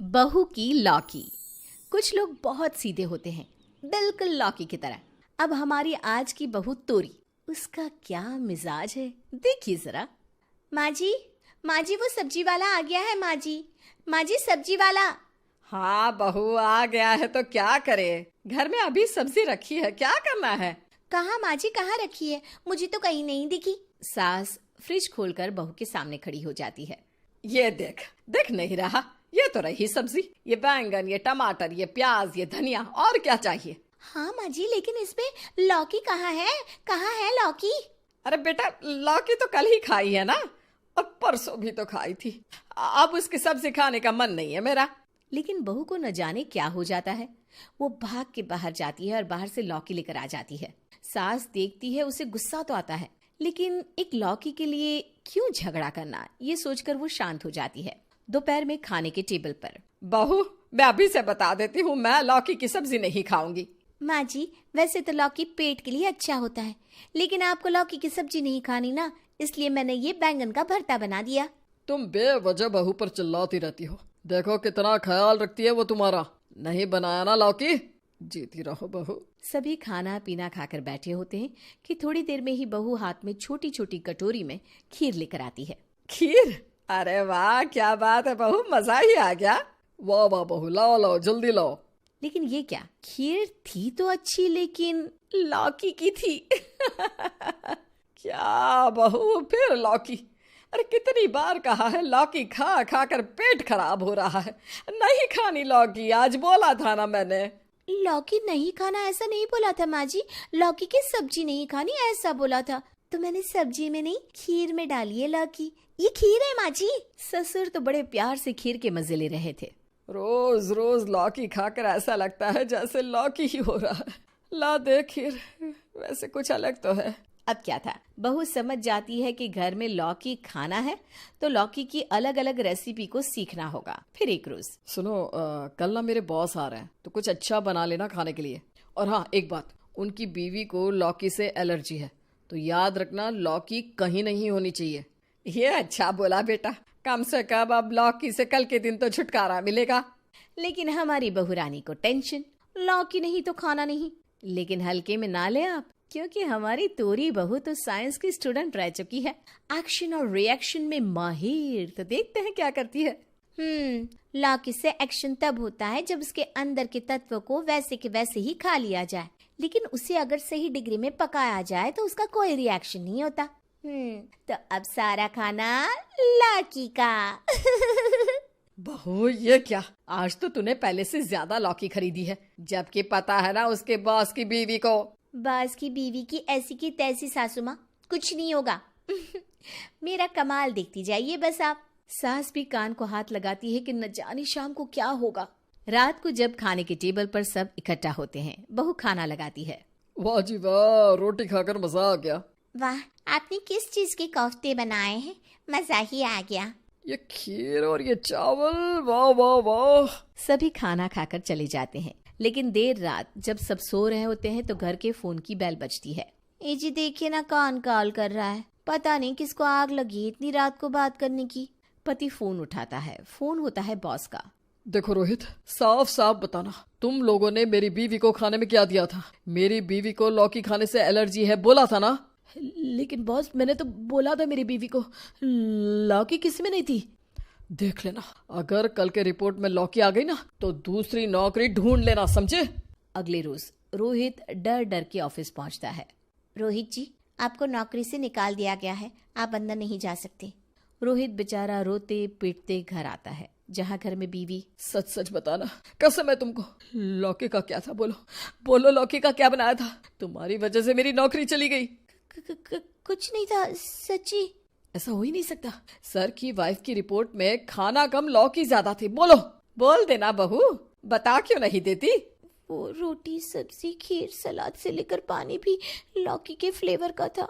बहू की लौकी। कुछ लोग बहुत सीधे होते हैं, बिल्कुल लौकी की तरह। अब हमारी आज की बहू तोरी, उसका क्या मिजाज है, देखिए जरा। माँ जी, माँ जी, वो सब्जी वाला आ गया है। माँ जी सब्जी वाला। हाँ बहू आ गया है तो क्या करे, घर में अभी सब्जी रखी है, क्या करना है। कहाँ माँ जी, कहाँ रखी है? मुझे तो कहीं नहीं दिखी। सास फ्रिज खोलकर बहू के सामने खड़ी हो जाती है। ये देख, देख नहीं रहा, ये तो रही सब्जी, ये बैंगन, ये टमाटर, ये प्याज, ये धनिया, और क्या चाहिए। हाँ माँ जी, लेकिन इसमें लौकी कहाँ है? कहाँ है लौकी? अरे बेटा, लौकी तो कल ही खाई है ना, और परसों भी तो खाई थी। अब उसकी सब्जी खाने का मन नहीं है मेरा। लेकिन बहू को न जाने क्या हो जाता है। वो भाग के बाहर जाती है और बाहर से लौकी लेकर आ जाती है। सास देखती है, उसे गुस्सा तो आता है, लेकिन एक लौकी के लिए क्यों झगड़ा करना, ये सोचकर वो शांत हो जाती है। दोपहर में खाने के टेबल पर बहू, मैं अभी से बता देती हूँ, मैं लौकी की सब्जी नहीं खाऊंगी। माँ जी, वैसे तो लौकी पेट के लिए अच्छा होता है, लेकिन आपको लौकी की सब्जी नहीं खानी ना, इसलिए मैंने ये बैंगन का भरता बना दिया। तुम बेवजह बहू पर चिल्लाती रहती हो, देखो कितना ख्याल रखती है वो तुम्हारा। नहीं बनाया ना लौकी, जीती रहो बहू। सभी खाना पीना खाकर बैठे होते हैं कि थोड़ी देर में ही बहू हाथ में छोटी छोटी कटोरी में खीर लेकर आती है। खीर? अरे वाह, क्या बात है बहू, मजा ही आ गया। वाह वाह बहू, लाओ लाओ जल्दी लाओ। लेकिन ये क्या, खीर थी तो अच्छी, लेकिन लौकी की थी। क्या बहू, फिर लौकी? अरे कितनी बार कहा है, लौकी खा खा कर पेट खराब हो रहा है। नहीं खानी लौकी, आज बोला था ना मैंने। लौकी नहीं खाना ऐसा नहीं बोला था माँ जी, लौकी की सब्जी नहीं खानी ऐसा बोला था। तो मैंने सब्जी में नहीं, खीर में डाली है लौकी। ये खीर है माँ जी। ससुर तो बड़े प्यार से खीर के मजे ले रहे थे। रोज रोज लौकी खाकर ऐसा लगता है जैसे लौकी ही हो रहा है। ला दे खीर, वैसे कुछ अलग तो है। अब क्या था, बहू समझ जाती है कि घर में लौकी खाना है तो लौकी की अलग अलग रेसिपी को सीखना होगा। फिर एक रोज, सुनो, कल ना मेरे बॉस आ रहे हैं, तो कुछ अच्छा बना लेना खाने के लिए। और हाँ, एक बात, उनकी बीवी को लौकी से एलर्जी है, तो याद रखना लौकी कहीं नहीं होनी चाहिए। ये अच्छा बोला बेटा, कम से कम अब लौकी से कल के दिन तो छुटकारा मिलेगा। लेकिन हमारी बहू रानी को टेंशन, लौकी नहीं तो खाना नहीं। लेकिन हल्के में ना ले आप, क्योंकि हमारी तोरी बहू तो साइंस की स्टूडेंट रह चुकी है, एक्शन और रिएक्शन में माहिर। तो देखते हैं क्या करती है। लौकी से एक्शन तब होता है जब उसके अंदर के तत्व को वैसे के वैसे ही खा लिया जाए, लेकिन उसे अगर सही डिग्री में पकाया जाए तो उसका कोई रिएक्शन नहीं होता। तो अब सारा खाना लौकी का। बहू ये क्या, आज तो तूने पहले से ज्यादा लौकी खरीदी है, जबकि पता है ना उसके बॉस की बीवी को। बॉस की बीवी की ऐसी की तैसी सासू माँ, कुछ नहीं होगा। मेरा कमाल देखती जाइए बस आप। सास भी कान को हाथ लगाती है कि न जाने शाम को क्या होगा। रात को जब खाने के टेबल पर सब इकट्ठा होते हैं, बहू खाना लगाती है। वाह जी वाह, रोटी खाकर मजा आ गया। वाह, आपने किस चीज के कोफ्ते बनाए हैं, मजा ही आ गया। ये खीर और ये चावल, वाह वाह वाह। सभी खाना खाकर चले जाते हैं, लेकिन देर रात जब सब सो रहे होते हैं तो घर के फोन की बेल बजती है। ए जी देखिए ना, कौन कॉल कर रहा है, पता नहीं किसको आग लगी इतनी रात को बात करने की। पति फोन उठाता है, फोन होता है बॉस का। देखो रोहित, साफ साफ बताना, तुम लोगों ने मेरी बीवी को खाने में क्या दिया था? मेरी बीवी को लौकी खाने से एलर्जी है, बोला था ना। लेकिन बॉस, मैंने तो बोला था मेरी बीवी को लौकी किसी में नहीं थी। देख लेना, अगर कल के रिपोर्ट में लौकी आ गई ना तो दूसरी नौकरी ढूंढ लेना, समझे। अगले रोज रोहित डर डर के ऑफिस पहुंचता है। रोहित जी, आपको नौकरी से निकाल दिया गया है, आप अंदर नहीं जा सकते। रोहित बेचारा रोते पीटते घर आता है, जहाँ घर में बीवी। सच सच बताना, कसम है तुमको, लौकी का क्या था, बोलो बोलो, लौकी का क्या बनाया था? तुम्हारी वजह से मेरी नौकरी चली गई। कुछ नहीं था सच्ची। ऐसा हो ही नहीं सकता, सर की वाइफ की रिपोर्ट में खाना कम लौकी ज्यादा थी। बोलो, बोल देना बहू, बता क्यों नहीं देती? वो रोटी सब्जी खीर सलाद से लेकर पानी भी लौकी के फ्लेवर का था।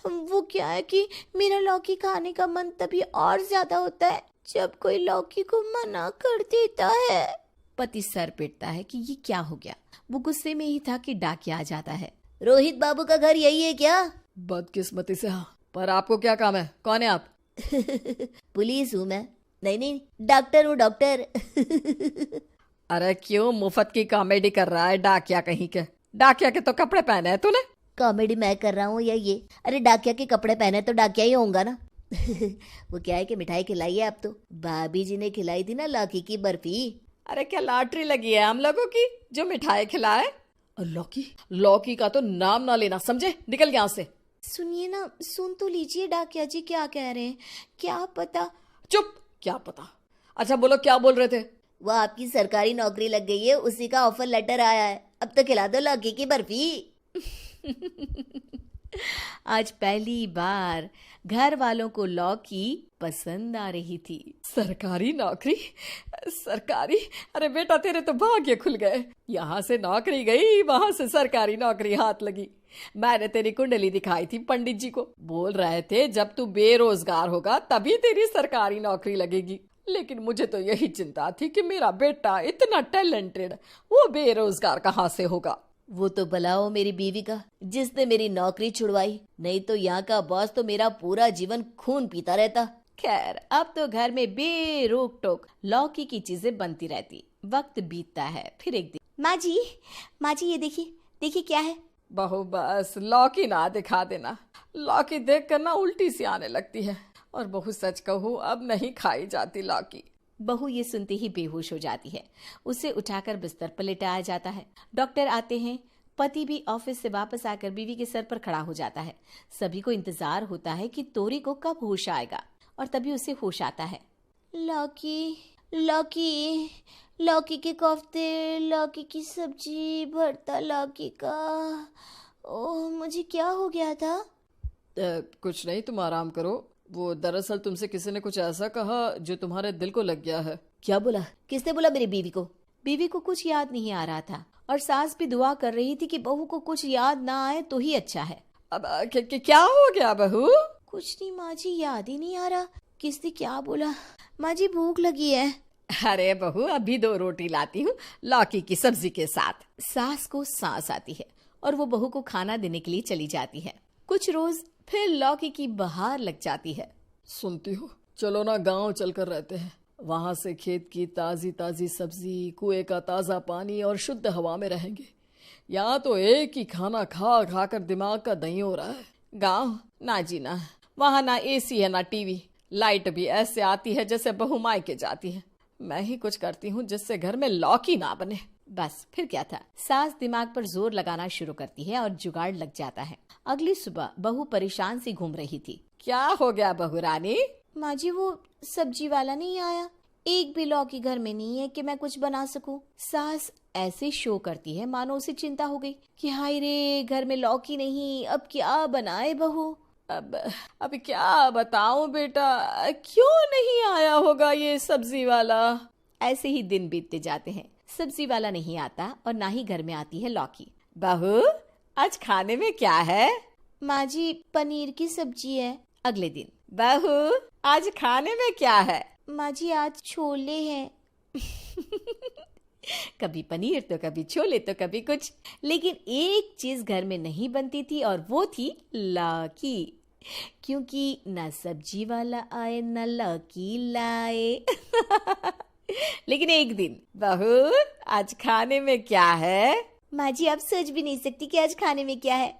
वो क्या है कि मेरा लौकी खाने का मन तभी और ज्यादा होता है जब कोई लौकी को मना कर देता है। पति सर पीटता है कि ये क्या हो गया। वो गुस्से में ही था कि डाकिया आ जाता है। रोहित बाबू का घर यही है क्या? बदकिस्मती से हाँ, पर आपको क्या काम है, कौन है आप? पुलिस हूँ मैं। नहीं नहीं, डॉक्टर हूँ डॉक्टर। अरे क्यों मुफ्त की कॉमेडी कर रहा है डाकिया कहीं के? डाकिया के तो कपड़े पहने हैं तूने। कॉमेडी मैं कर रहा हूँ या ये? अरे डाकिया के कपड़े पहने तो डाकिया ही होऊंगा ना। वो क्या है कि मिठाई खिलाई है अब तो। भाभी जी ने खिलाई थी ना लौकी की बर्फी। अरे क्या लॉटरी लगी है हम लोगों की जो मिठाई खिलाए? और लौकी लौकी का तो नाम ना लेना, समझे? निकल यहाँ से। सुनिए ना, सुन तो लीजिए डाकिया जी क्या कह रहे हैं। क्या पता। चुप, क्या पता? अच्छा बोलो, क्या बोल रहे थे? वो आपकी सरकारी नौकरी लग गई है, उसी का ऑफर लेटर आया है, अब तो खिला दो लौकी की बर्फी। आज पहली बार घर वालों को लौकी पसंद आ रही थी। सरकारी नौकरी? सरकारी? अरे बेटा तेरे तो भाग्य खुल गए। यहाँ से नौकरी गई, वहां से सरकारी नौकरी हाथ लगी। मैंने तेरी कुंडली दिखाई थी पंडित जी को, बोल रहे थे जब तू बेरोजगार होगा तभी तेरी सरकारी नौकरी लगेगी। लेकिन मुझे तो यही चिंता थी कि मेरा बेटा इतना टैलेंटेड, वो बेरोजगार कहाँ से होगा। वो तो भलाओ मेरी बीवी का, जिसने मेरी नौकरी छुड़वाई, नहीं तो यहाँ का बॉस तो मेरा पूरा जीवन खून पीता रहता। खैर अब तो घर में बेरोक टोक लौकी की चीजें बनती रहती। वक्त बीतता है, फिर एक दिन माँ जी ये देखिए, देखिए क्या है। बहू बस लौकी ना दिखा देना, लौकी देख कर ना उल्टी सी आने लगती है। और बहू सच कहूँ अब नहीं खाई जाती लौकी। बहू ये सुनते ही बेहोश हो जाती है। उसे उठाकर बिस्तर पर लेटाया जाता है। डॉक्टर आते हैं। पति भी ऑफिस से वापस आकर बीवी के सर पर खड़ा हो जाता है। सभी को इंतजार होता है कि तोरी को कब होश आएगा, और तभी उसे होश आता है। लौकी लौकी लौकी के कोफ्ते, लौकी की सब्जी, भरता लौकी का। ओह मुझे क्या हो गया था? कुछ नहीं, तुम आराम करो। वो दरअसल तुमसे किसी ने कुछ ऐसा कहा जो तुम्हारे दिल को लग गया है। क्या बोला? किसने बोला मेरी बीवी को? बीवी को कुछ याद नहीं आ रहा था, और सास भी दुआ कर रही थी कि बहू को कुछ याद ना आए तो ही अच्छा है। अब क्या हो गया बहू? कुछ नहीं माँ जी, याद ही नहीं आ रहा किसने क्या बोला। माँ जी भूख लगी है। अरे बहू अभी 2 रोटी लाती हूँ लौकी की सब्जी के साथ। सास को सांस आती है और वो बहू को खाना देने के लिए चली जाती है। कुछ रोज फिर लौकी की बहार लग जाती है। सुनती हो, चलो ना गांव चलकर रहते हैं। वहां से खेत की ताजी ताजी सब्जी, कुएं का ताजा पानी और शुद्ध हवा में रहेंगे। यहाँ तो एक ही खाना खा खा कर दिमाग का दही हो रहा है। गांव ना जीना, वहां ना एसी है ना टीवी, लाइट भी ऐसे आती है जैसे बहू मायके जाती है। मैं ही कुछ करती हूँ जिससे घर में लौकी ना बने। बस फिर क्या था। सास दिमाग पर जोर लगाना शुरू करती है और जुगाड़ लग जाता है। अगली सुबह बहू परेशान सी घूम रही थी। क्या हो गया बहू रानी? माँ जी वो सब्जी वाला नहीं आया, एक भी लौकी घर में नहीं है कि मैं कुछ बना सकूं। सास ऐसे शो करती है मानो उसे चिंता हो गई कि हाय रे घर में लौकी नहीं, अब क्या बनाए बहू। अब क्या बताऊं बेटा, क्यों नहीं आया होगा ये सब्जी वाला? ऐसे ही दिन बीतते जाते हैं। सब्जी वाला नहीं आता और ना ही घर में आती है लौकी। बहू आज खाने में क्या है? माँ जी पनीर की सब्जी है। अगले दिन बहू आज खाने में क्या है? माँ जी आज छोले हैं। कभी पनीर तो कभी छोले तो कभी कुछ, लेकिन एक चीज घर में नहीं बनती थी और वो थी लौकी, क्योंकि ना सब्जी वाला आए ना लौकी लाए। लेकिन एक दिन, बहू आज खाने में क्या है? माँ जी आप सोच भी नहीं सकती कि आज खाने में क्या है।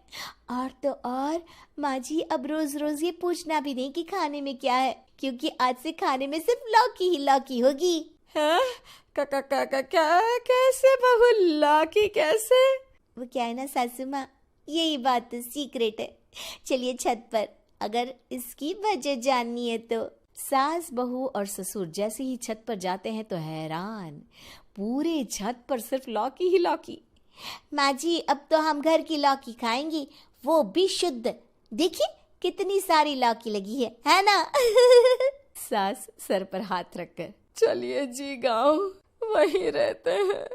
और तो और माँ जी अब रोज रोज ये पूछना भी नहीं कि खाने में क्या है, क्योंकि आज से खाने में सिर्फ लौकी ही लौकी होगी। हाँ? क्या कैसे बहू, लौकी कैसे? वो क्या है ना सासू माँ, यही बात तो सीक्रेट है। चलिए छत पर, अगर इसकी वजह जाननी है तो। सास बहू और ससुर जैसे ही छत पर जाते हैं तो हैरान, पूरे छत पर सिर्फ लौकी ही लौकी। माँ जी अब तो हम घर की लौकी खाएंगी, वो भी शुद्ध। देखिए कितनी सारी लौकी लगी है ना? सास सर पर हाथ रखकर, चलिए जी गांव वहीं रहते हैं।